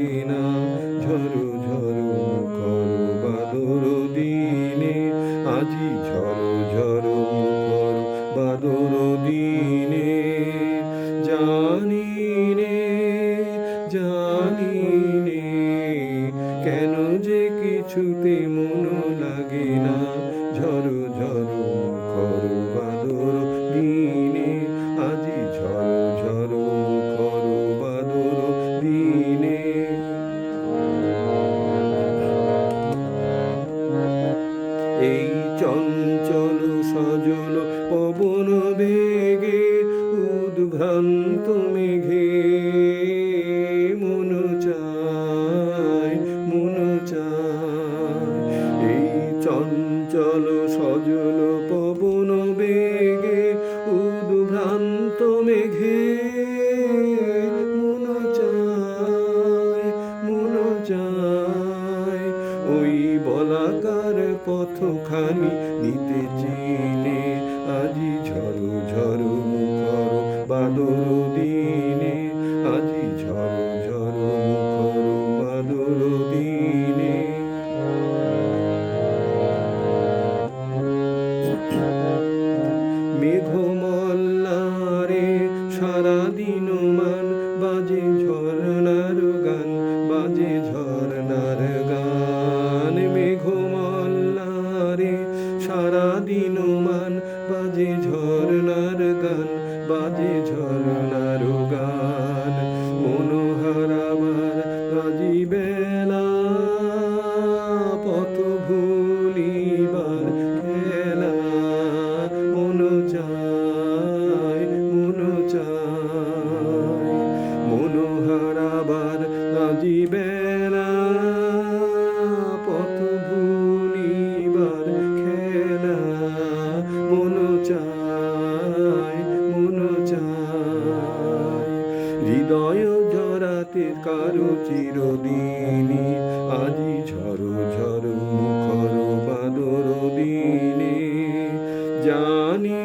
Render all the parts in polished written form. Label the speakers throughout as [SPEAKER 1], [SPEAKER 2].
[SPEAKER 1] লাগে না ঝরো ঝরো মুখর বাদর দিনে আজি ঝরো ঝরো মুখর বাদর দিনে জানি নে জানি নে কেন যে কিছুতে মন লাগে না ঝরো ঝরো মুখর বাদর দিনে আজি ঝরো ঝরো মুখর বাদর দিনে এই চঞ্চল সজল পবন বেগে উদ্ভ্রান্ত মেঘে মন চায় মন চায় এই চঞ্চল সজল পবন বেগে উদ্ভ্রান্ত মেঘে মন চায় মন চায় ওই বলাকার পথখানি নিতে চিনে আজি ঝরো ঝরো মুখর বাদর দিনে আজি ঝরো ঝরো মুখর বাদর দিনে মেঘমল্লারে সারাদিন মান বাজে ঝরনার গান বাজে ঝরনার গান মেঘমল্লারে সারাদিন মান বাজে ঝরনার গান বাজে ঝরনার গান মনোহারাবার আজি বেলা পথ ভুলিবার খেলা মন চায় মন চায় মনোহারাবার আজি বেলা পথ ভুলিবার খেলা মন চায় মন চায় হৃদয় জড়াতে কারো চিরদিনই আজি ঝরো ঝরো মুখর বাদর দিনে জানি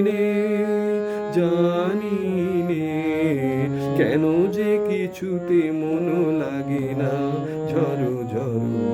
[SPEAKER 1] নে জানি নে কেন যে কিছুতে মন লাগে না ঝরো ঝরো